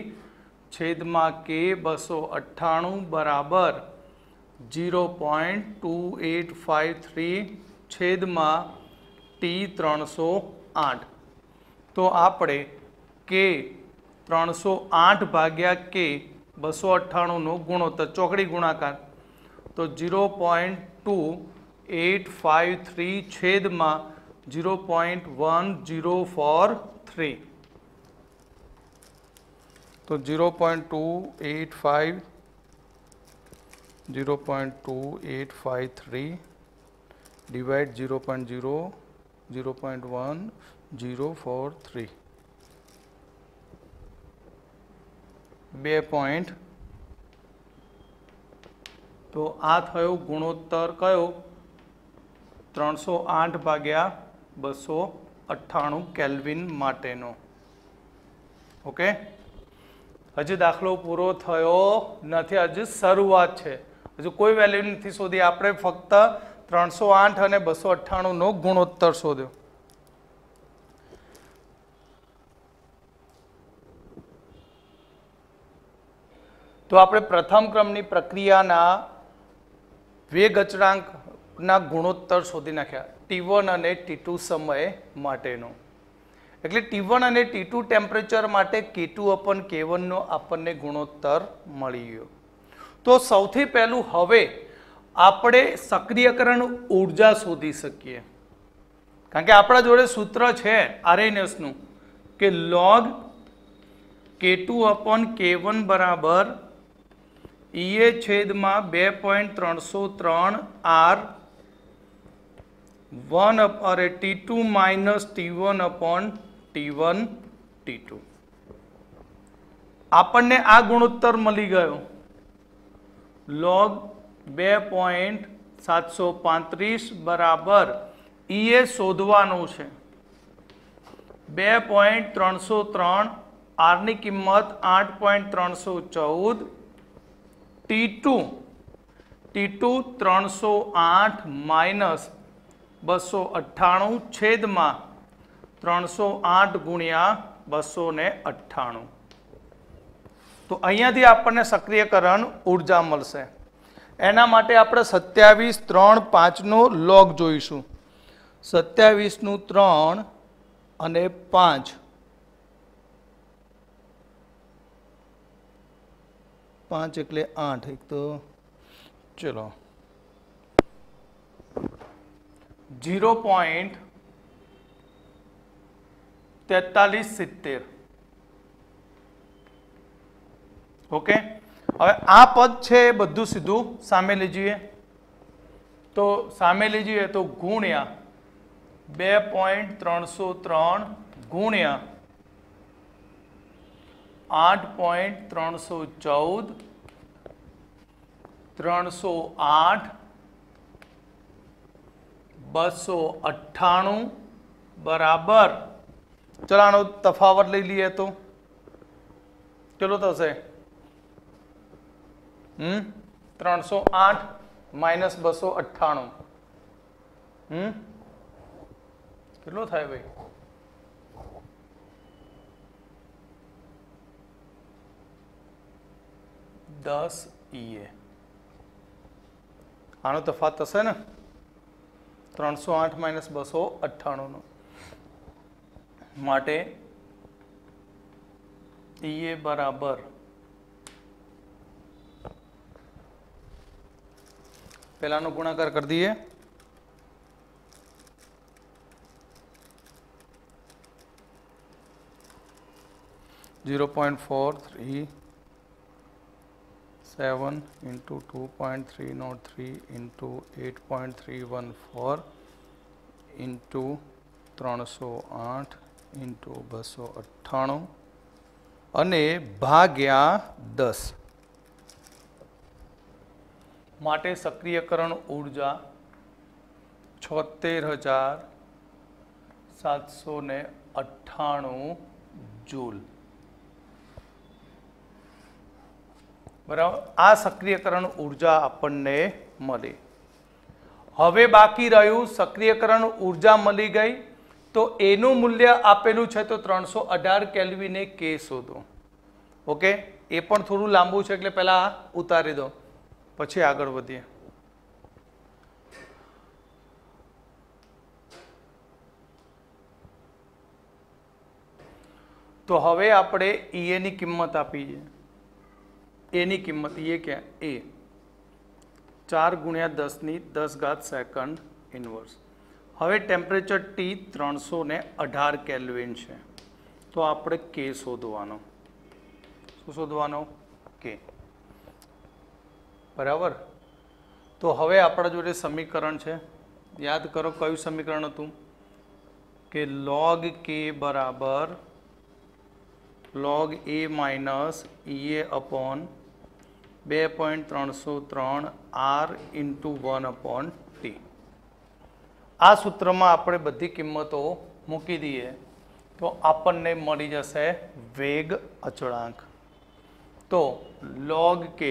છેદમાં k 298 બરાબર 0.2853 છેદમાં T 308 તો આપણે k 308 ભાગ્યા k 298 નો ગુણોત્તર ચોકડી ગુણાકાર તો 0.2853 છેદમાં 0.1043 તો 0.2853 ડિવાઇડ 0.1043 2 પોઈન્ટ તો આ થયો ગુણોત્તર કયો 308 ભાગ્યા 298 કેલ્વિન માટેનો ઓકે હજી દાખલો પૂરો થયો નથી હજી શરૂઆત છે હજુ કોઈ વેલ્યુ નથી શોધી આપણે ફક્ત 308 અને 298 નો ગુણોત્તર શોધ્યો તો આપણે પ્રથમ ક્રમની પ્રક્રિયાના વેગ અચળાંકના ગુણોત્તર શોધી નાખ્યા T1 અને T2 સમય માટેનો એટલે T1 અને T2 ટેમ્પરેચર માટે K2/K1 નો આપણને ગુણોત્તર મળી ગયો તો સૌથી પહેલું હવે આપણે સક્રિયકરણ ઊર્જા શોધી શકીએ કારણ કે આપણા જોડે સૂત્ર છે RNS નું કે log K2/K1 બરાબર EA છેદમાં 2.303 R 1 T2 minus T1/T1 T2 આપણને આ ગુણોત્તર મળી ગયો log 2.735 બરાબર EA શોધવાનું છે 2.303 R ની કિંમત 8.314 T2 308 માઇનસ 298 છેદમાં 308 ગુણ્યા 298 તો અહીંયાથી આપણને સક્રિયકરણ ઊર્જા મળશે એના માટે આપણે 27.3.5 નો log જોઈશું 27 નું 3 અને 5 5 એટલે 8 એક તો ચલો 0.4370 ઓકે હવે આ પદ છે એ બધું સીધું સામે લઈ જઈએ તો સામે લઈ જઈએ તો ગુણ્યા 2.303 ગુણ્યા 8.314 308 298 બરાબર ચલો આનો તફાવત લઈ લઈએ તો કેટલો થશે 308 માઇનસ 298 કેટલો થાય ભાઈ 10 EA. આનો તફાત થશે ને 308 માઇનસ 298 નો, માટે EA બરાબર પહેલાનો ગુણાકાર કરી દઈએ, 0.437 into 2.303 into 8.314 into 308 into 298 અને ભાગ્યા 10, માટે સક્રિયકરણ ઉર્જા 76,798 જૂલ. બરાબર, આ સક્રિયકરણ ઉર્જા આપણને મળી. હવે બાકી રહ્યું સક્રિયકરણ ઉર્જા મળી ગઈ તો એનું મૂલ્ય આપેલું છે તો 318 કેલ્વિને કે શોધો. ઓકે, એ પણ થોડું લાંબુ છે એટલે પહેલા ઉતારી દો પછી આગળ વધીએ. તો હવે આપણે EA ની કિંમત આપી છે. એની કિંમત એ ક્યાં એ 4 ગુણ્યા 10 સેકન્ડ ઇનવર્સ. હવે ટેમ્પરેચર T 318 કેલ્વિન છે તો આપણે કે શોધવાનો. શું શોધવાનો? કે. બરાબર, તો હવે આપણા જોડે સમીકરણ છે, યાદ કરો કયું સમીકરણ હતું કે log K બરાબર log A minus EA upon 2.303 R into 1/T. આ સૂત્રમાં આપણે બધી કિંમતો મૂકી દઈએ તો આપણને મળી જશે વેગ અચળાંક. તો log K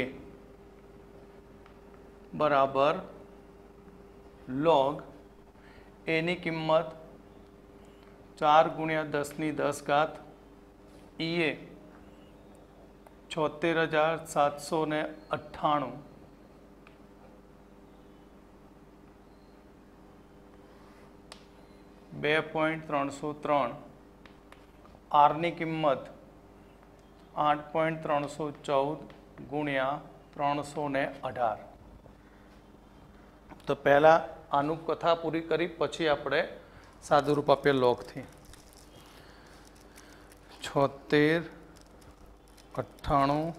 બરાબર log એની કિંમત 4 ગુણ્યા 10 EA 76,798 2.303 R ની કિંમત 8.314 ગુણ્યા 318. તો પહેલા આનું કથા પૂરી કરી પછી આપણે સાદું રૂપ આપીએ લોગથી. 7698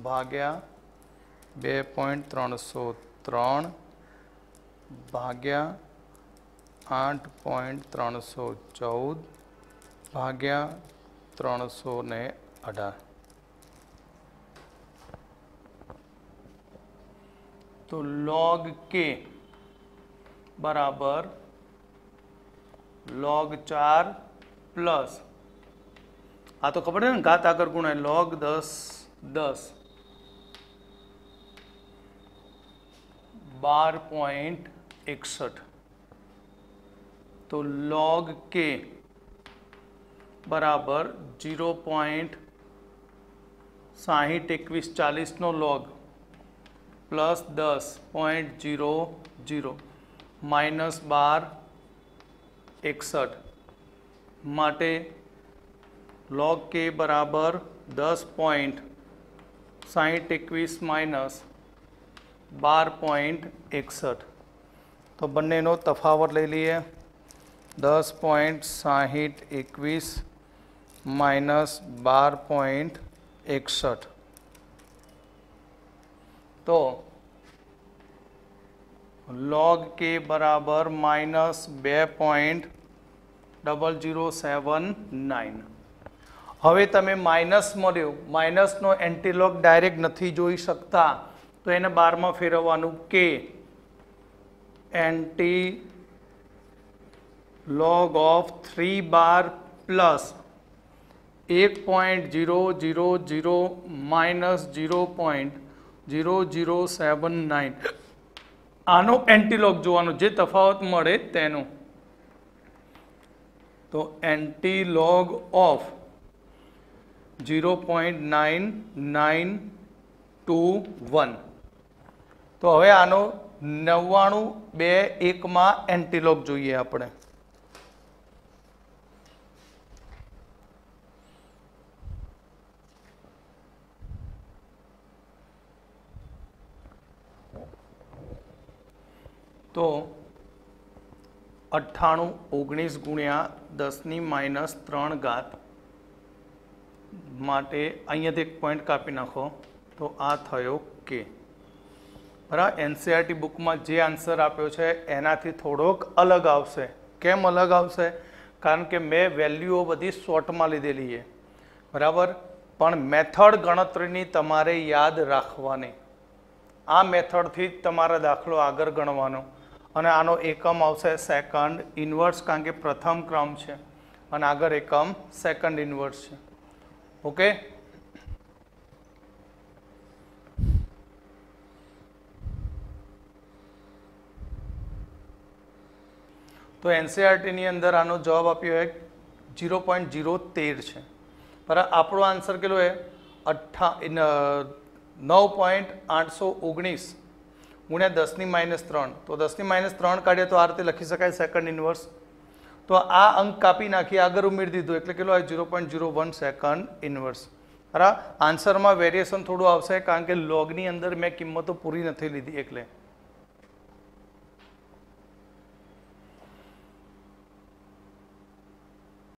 ભાગ્યા 2.303 ભાગ્યા 8.314 ભાગ્યા 318. તો log K બરાબર log 4 પ્લસ આ તો ખબર છે ને ઘાત આગળ ગુણાય log 10 12.61. તો log K બરાબર 0.602140 નો log પ્લસ 10.00 માઇનસ 12.61 માટે log K બરાબર 10.6021 માઇનસ 12.61. તો બંનેનો તફાવત લઈ લઈએ. 10.6021 માઇનસ 12.61. તો log K બરાબર માઇનસ 2.0079. હવે તમે માઇનસ મળ્યું, માઇનસનો એન્ટીલોગ ડાયરેક્ટ નથી જોઈ શકતા તો એને 12 માં ફેરવવાનું કે anti log of 3 bar plus 1.000 minus 0.0079. આનો એન્ટીલોગ જોવાનો, જે તફાવત મળે તેનો. તો એન્ટીલોગ ઓફ 0.999 1 તો હવે આનો 99(2)(1) માં એન્ટીલોગ જોઈએ આપણે. તો 98 ગુણ્યા 10⁻³ માટે અહીંયાથી એક પોઈન્ટ કાપી નાખો તો આ થયો કે. બરાબર. એનસીઈઆરટી બુકમાં જે આન્સર આપ્યો છે એનાથી થોડોક અલગ આવશે. કેમ અલગ આવશે? કારણ કે મેં વેલ્યુઓ બધી શોર્ટમાં લીધેલી છે. બરાબર. પણ મેથડ ગણતરીની તમારે યાદ રાખવાની. આ મેથડથી જ તમારે દાખલો આગળ ગણવાનો. અને આનો એકમ આવશે સેકન્ડ ઇન્વર્સ, કારણ કે પ્રથમ ક્રમ છે અને આગળ એકમ સેકન્ડ ઇન્વર્સ છે. ઓકે. તો એનસીઈઆરટીની અંદર આનો જવાબ આપ્યો હોય 0.013 છે. પર આપણો આન્સર કેટલો છે? 9.819 ગુણ્યા 10⁻³ તો 10⁻³ કાઢીએ તો આ રીતે લખી શકાય સેકન્ડ ઇન્વર્સ. તો આ અંક કાપી નાખી આગળ ઉમેરી દીધું એટલે કેટલો આવે? 0.01 સેકન્ડ ઇન્વર્સ. બરાબર. આન્સરમાં વેરિએશન થોડું આવશે કારણ કે લોગની અંદર મેં કિંમતો પૂરી નથી લીધી એટલે.